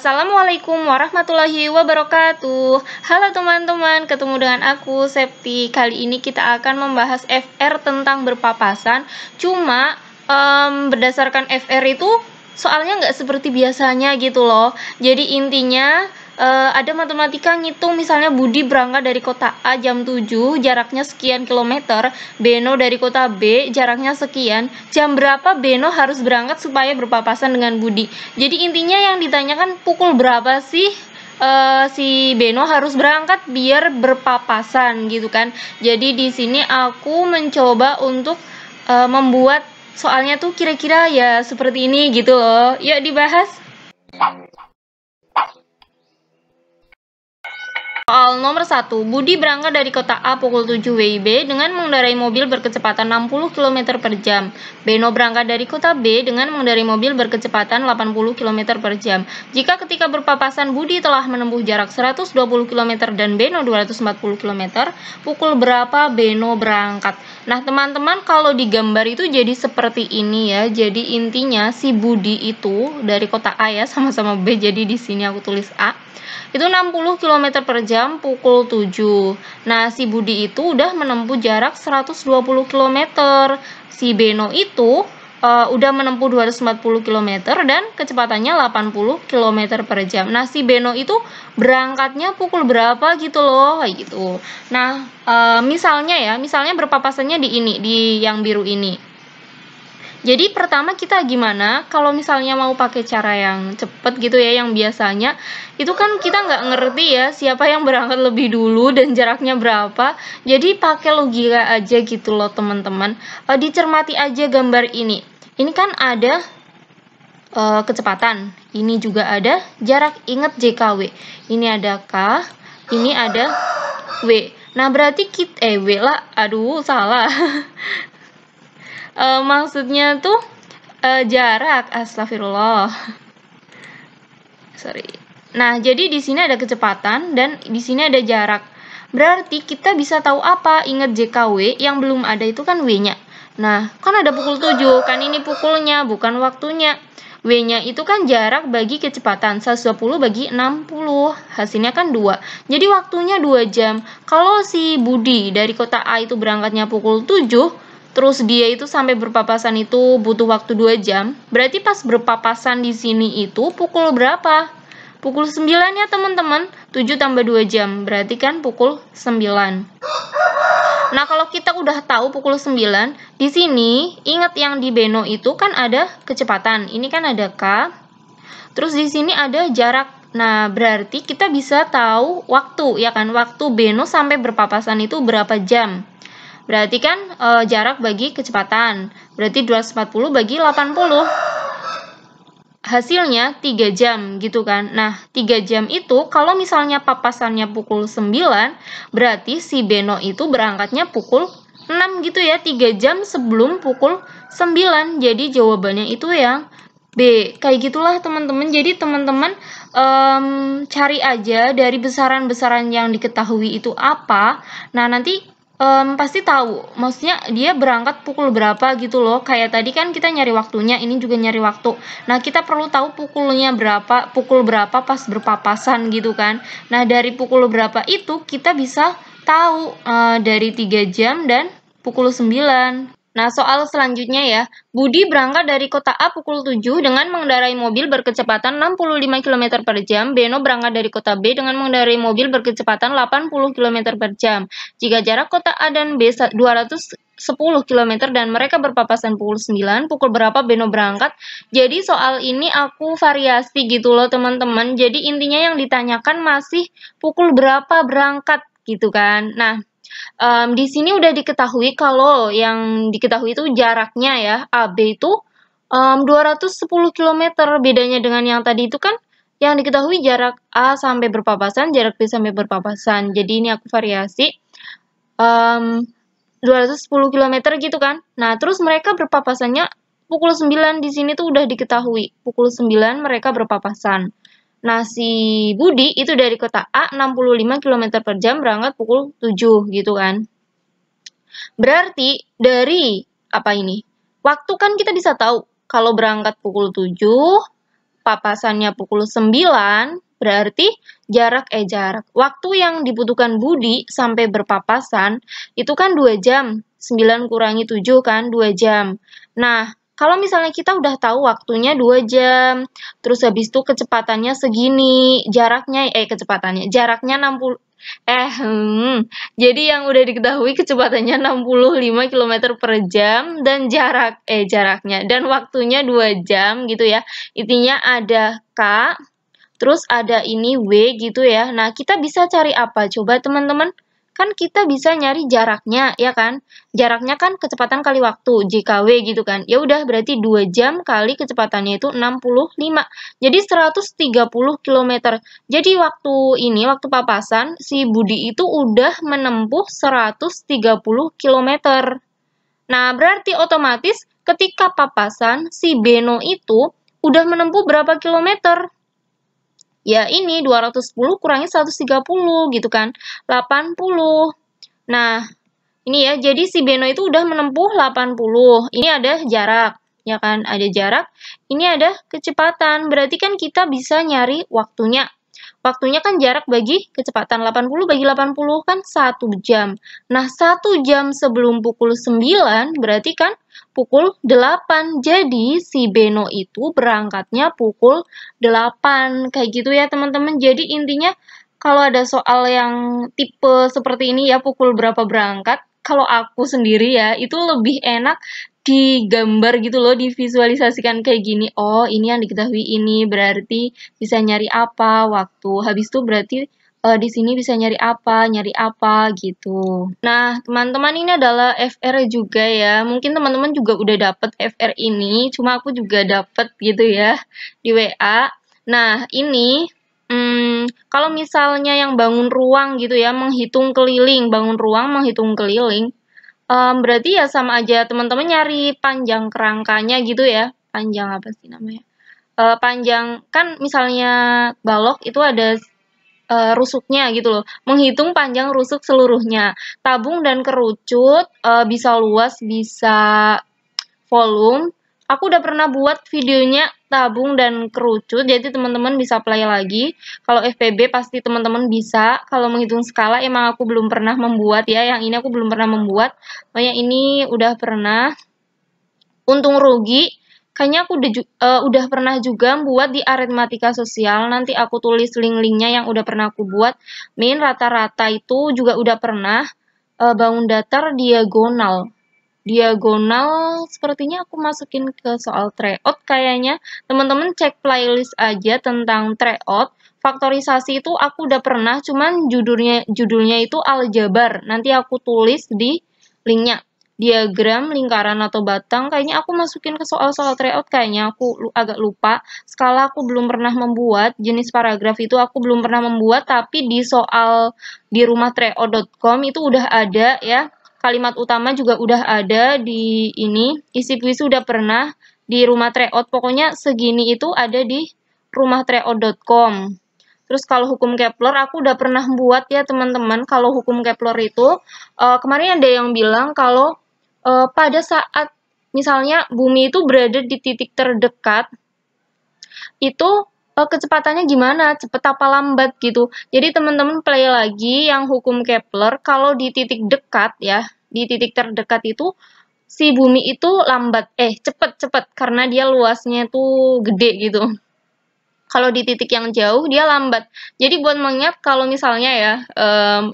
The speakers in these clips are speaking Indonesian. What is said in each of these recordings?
Assalamualaikum warahmatullahi wabarakatuh. Halo teman-teman, ketemu dengan aku Septi. Kali ini kita akan membahas FR tentang berpapasan. Cuma berdasarkan FR itu soalnya nggak seperti biasanya gitu loh. Jadi intinya ada matematika ngitung, misalnya Budi berangkat dari kota A jam 7, jaraknya sekian kilometer. Beno dari kota B, jaraknya sekian. Jam berapa Beno harus berangkat supaya berpapasan dengan Budi? Jadi intinya yang ditanyakan pukul berapa sih si Beno harus berangkat biar berpapasan gitu kan. Jadi di sini aku mencoba untuk membuat soalnya tuh kira-kira ya seperti ini gitu loh. Yuk dibahas. Soal nomor 1, Budi berangkat dari kota A pukul 7 WIB dengan mengendarai mobil berkecepatan 60 km per jam. Beno berangkat dari kota B dengan mengendarai mobil berkecepatan 80 km per jam. Jika ketika berpapasan Budi telah menempuh jarak 120 km dan Beno 240 km, pukul berapa Beno berangkat? Nah teman-teman, kalau di gambar itu jadi seperti ini ya. Jadi intinya si Budi itu dari kota A ya, sama-sama B, jadi di sini aku tulis A. Itu 60 km per jam pukul 7. Nah, si Budi itu udah menempuh jarak 120 km. Si Beno itu udah menempuh 240 km dan kecepatannya 80 km per jam. Nah, si Beno itu berangkatnya pukul berapa gitu loh, kayak gitu. Nah, misalnya berpapasannya di ini, di yang biru ini. Jadi pertama kita gimana kalau misalnya mau pakai cara yang cepet gitu ya, yang biasanya itu kan kita nggak ngerti ya siapa yang berangkat lebih dulu dan jaraknya berapa. Jadi pakai logika aja gitu loh teman-teman. Dicermati aja gambar ini. Ini kan ada kecepatan, ini juga ada jarak, ingat JKW. Ini ada K, ini ada W. Nah berarti kita W lah, aduh salah. Maksudnya tuh jarak, astagfirullah. Sorry. Nah, jadi di sini ada kecepatan dan di sini ada jarak. Berarti kita bisa tahu apa? Ingat JKW, yang belum ada itu kan W-nya. Nah, kan ada pukul 7, kan ini pukulnya, bukan waktunya. W-nya itu kan jarak bagi kecepatan, 120 bagi 60, hasilnya kan 2. Jadi waktunya 2 jam. Kalau si Budi dari kota A itu berangkatnya pukul 7, terus dia itu sampai berpapasan itu butuh waktu 2 jam. Berarti pas berpapasan di sini itu pukul berapa? Pukul 9 ya teman-teman. 7 tambah 2 jam. Berarti kan pukul 9. Nah, kalau kita udah tahu pukul 9, di sini ingat yang di Beno itu kan ada kecepatan. Ini kan ada K. Terus di sini ada jarak. Nah, berarti kita bisa tahu waktu ya kan? Waktu Beno sampai berpapasan itu berapa jam? Berarti kan jarak bagi kecepatan. Berarti 240 bagi 80. Hasilnya 3 jam gitu kan. Nah, 3 jam itu kalau misalnya papasannya pukul 9, berarti si Beno itu berangkatnya pukul 6 gitu ya. 3 jam sebelum pukul 9. Jadi jawabannya itu yang B. Kayak gitulah teman-teman. Jadi teman-teman cari aja dari besaran-besaran yang diketahui itu apa. Nah, nanti pasti tahu, maksudnya dia berangkat pukul berapa gitu loh. Kayak tadi kan kita nyari waktunya, ini juga nyari waktu. Nah, kita perlu tahu pukulnya berapa, pukul berapa pas berpapasan gitu kan. Nah, dari pukul berapa itu kita bisa tahu dari 3 jam dan pukul 9. Nah, soal selanjutnya ya, Budi berangkat dari kota A pukul 7 dengan mengendarai mobil berkecepatan 65 km per jam. Beno berangkat dari kota B dengan mengendarai mobil berkecepatan 80 km per jam. Jika jarak kota A dan B 210 km dan mereka berpapasan pukul 9, pukul berapa Beno berangkat? Jadi soal ini aku variasi gitu loh teman-teman. Jadi intinya yang ditanyakan masih pukul berapa berangkat gitu kan. Nah, di sini udah diketahui kalau yang diketahui itu jaraknya ya, AB itu 210 km. Bedanya dengan yang tadi itu kan yang diketahui jarak A sampai berpapasan, jarak B sampai berpapasan. Jadi ini aku variasi 210 km gitu kan. Nah, terus mereka berpapasannya pukul 9, di sini tuh udah diketahui. Pukul 9 mereka berpapasan. Nah, si Budi itu dari kota A 65 km per jam berangkat pukul 7 gitu kan. Berarti dari apa ini? Waktu kan kita bisa tahu kalau berangkat pukul 7, papasannya pukul 9, berarti jarak. Waktu yang dibutuhkan Budi sampai berpapasan itu kan 2 jam. 9 kurangi 7 kan 2 jam. Nah, kalau misalnya kita udah tahu waktunya 2 jam, terus habis itu kecepatannya segini, jaraknya 60 jadi yang udah diketahui kecepatannya 65 km per jam dan jaraknya dan waktunya 2 jam gitu ya. Intinya ada K, terus ada ini W gitu ya. Nah, kita bisa cari apa? Coba teman-teman. Kan kita bisa nyari jaraknya, ya kan? Jaraknya kan kecepatan kali waktu, JKW gitu kan. Ya udah, berarti 2 jam kali kecepatannya itu 65. Jadi 130 km. Jadi waktu papasan, si Budi itu udah menempuh 130 km. Nah, berarti otomatis ketika papasan, si Beno itu udah menempuh berapa kilometer? Ya ini 210 kurangi 130 gitu kan, 80. Nah, ini ya, jadi si Beno itu udah menempuh 80. Ini ada jarak, ya kan? Ada jarak, ini ada kecepatan. Berarti kan kita bisa nyari waktunya. Waktunya kan jarak bagi kecepatan, 80 bagi 80 kan 1 jam. Nah, 1 jam sebelum pukul 9 berarti kan pukul 8. Jadi, si Beno itu berangkatnya pukul 8. Kayak gitu ya, teman-teman. Jadi, intinya kalau ada soal yang tipe seperti ini ya, pukul berapa berangkat, kalau aku sendiri ya, itu lebih enak digambar gitu loh, divisualisasikan kayak gini. Oh, ini yang diketahui ini, berarti bisa nyari apa waktu. Habis itu berarti di sini bisa nyari apa gitu. Nah, teman-teman ini adalah FR juga ya. Mungkin teman-teman juga udah dapet FR ini, cuma aku juga dapet gitu ya di WA. Nah, ini kalau misalnya yang bangun ruang gitu ya, bangun ruang menghitung keliling, berarti ya sama aja teman-teman nyari panjang kerangkanya gitu ya. Panjang apa sih namanya? Panjang, kan misalnya balok itu ada rusuknya gitu loh. Menghitung panjang rusuk seluruhnya. Tabung dan kerucut bisa luas, bisa volume. Aku udah pernah buat videonya tabung dan kerucut, jadi teman-teman bisa play lagi. Kalau FPB pasti teman-teman bisa. Kalau menghitung skala emang aku belum pernah membuat ya. Yang ini aku belum pernah membuat. Pokoknya ini udah pernah. Untung rugi, kayaknya aku udah pernah juga buat di aritmatika sosial. Nanti aku tulis link-linknya yang udah pernah aku buat. Min rata-rata itu juga udah pernah. Bangun datar diagonal. Diagonal sepertinya aku masukin ke soal tryout kayaknya. Teman-teman cek playlist aja tentang tryout. Faktorisasi itu aku udah pernah, cuman judulnya itu aljabar. Nanti aku tulis di linknya. Diagram lingkaran atau batang kayaknya aku masukin ke soal-soal tryout, kayaknya aku agak lupa. Skala aku belum pernah membuat, jenis paragraf itu aku belum pernah membuat, tapi di soal di rumahtryout.com itu udah ada ya. Kalimat utama juga udah ada di ini, isi puisi udah pernah di rumah tryout. Pokoknya segini itu ada di rumahtryout.com. Terus kalau hukum Kepler aku udah pernah buat ya teman-teman. Kalau hukum Kepler itu kemarin ada yang bilang kalau pada saat misalnya bumi itu berada di titik terdekat, itu kecepatannya gimana, cepet apa lambat gitu. Jadi teman-teman play lagi yang hukum Kepler, kalau di titik dekat ya, di titik terdekat itu si bumi itu lambat, cepet karena dia luasnya tuh gede gitu. Kalau di titik yang jauh dia lambat. Jadi buat mengingat kalau misalnya ya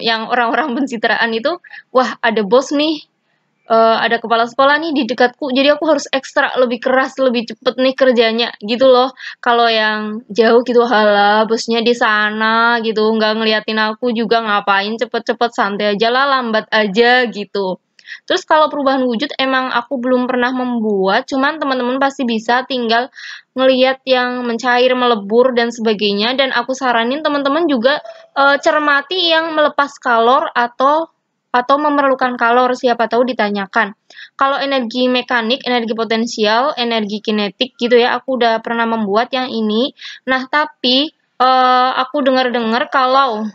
yang orang-orang pencitraan itu, wah ada bos nih, ada kepala sekolah nih di dekatku, jadi aku harus ekstra lebih keras, lebih cepet nih kerjanya gitu loh. Kalau yang jauh gitu, halah bosnya di sana gitu, nggak ngeliatin aku juga, ngapain cepet-cepet, santai aja lah, lambat aja gitu. Terus kalau perubahan wujud emang aku belum pernah membuat, cuman teman-teman pasti bisa, tinggal ngeliat yang mencair, melebur dan sebagainya. Dan aku saranin teman-teman juga cermati yang melepas kalor atau memerlukan kalor, siapa tahu ditanyakan. Kalau energi mekanik, energi potensial, energi kinetik gitu ya, aku udah pernah membuat yang ini. Nah, tapi aku dengar-dengar kalau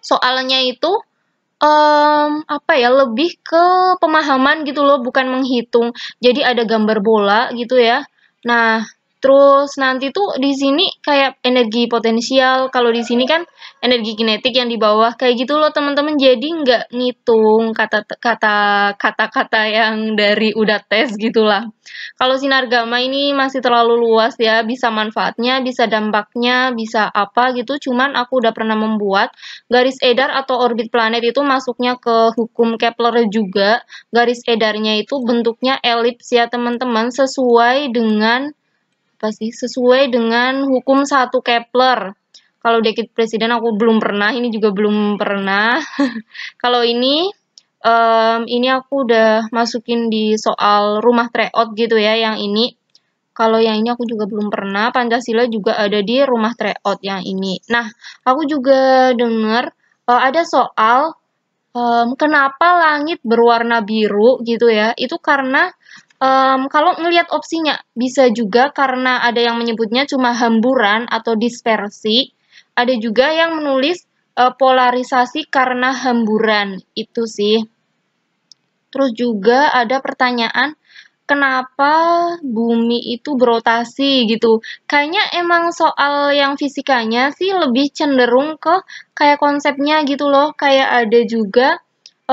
soalnya itu lebih ke pemahaman gitu loh, bukan menghitung. Jadi ada gambar bola gitu ya. Nah, Terus nanti tuh di sini kayak energi potensial, kalau di sini kan energi kinetik yang di bawah kayak gitu loh teman-teman. Jadi nggak ngitung kata-kata yang dari udah tes gitulah. Kalau sinar gamma ini masih terlalu luas ya, bisa manfaatnya, bisa dampaknya, bisa apa gitu. Cuman aku udah pernah membuat garis edar atau orbit planet itu masuknya ke hukum Kepler juga. Garis edarnya itu bentuknya elips ya teman-teman, sesuai dengan hukum 1 Kepler. Kalau dekit presiden aku belum pernah, ini juga belum pernah. Kalau ini aku udah masukin di soal rumah tryout gitu ya, yang ini. Kalau yang ini aku juga belum pernah, Pancasila juga ada di rumah tryout yang ini. Nah, aku juga dengar ada soal kenapa langit berwarna biru gitu ya, itu karena kalau ngelihat opsinya, bisa juga karena ada yang menyebutnya cuma hamburan atau dispersi, ada juga yang menulis polarisasi karena hamburan, itu sih. Terus juga ada pertanyaan, kenapa bumi itu berotasi gitu. Kayaknya emang soal yang fisikanya sih lebih cenderung ke kayak konsepnya gitu loh. Kayak ada juga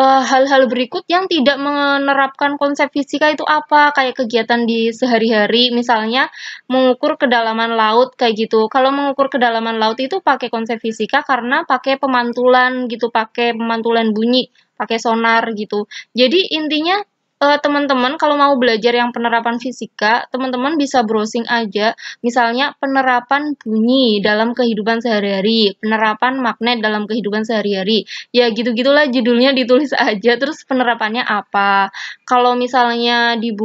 hal-hal berikut yang tidak menerapkan konsep fisika itu apa, kayak kegiatan di sehari-hari, misalnya mengukur kedalaman laut kayak gitu. Kalau mengukur kedalaman laut itu pakai konsep fisika karena pakai pemantulan gitu, pakai pemantulan bunyi, pakai sonar gitu. Jadi intinya teman-teman kalau mau belajar yang penerapan fisika, teman-teman bisa browsing aja, misalnya penerapan bunyi dalam kehidupan sehari-hari, penerapan magnet dalam kehidupan sehari-hari. Ya gitu-gitulah judulnya ditulis aja, terus penerapannya apa. Kalau misalnya di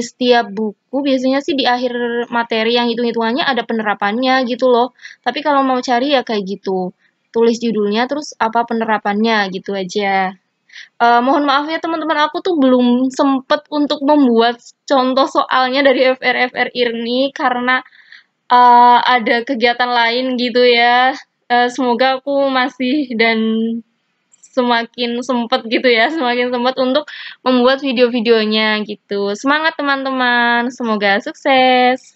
setiap buku biasanya sih di akhir materi yang hitung-hitungannya ada penerapannya gitu loh. Tapi kalau mau cari ya kayak gitu. Tulis judulnya terus apa penerapannya gitu aja. Mohon maaf ya teman-teman, aku tuh belum sempet untuk membuat contoh soalnya dari FR ini karena ada kegiatan lain gitu ya. Semoga aku masih dan semakin sempet gitu ya, semakin sempet untuk membuat video-videonya gitu. Semangat teman-teman, semoga sukses.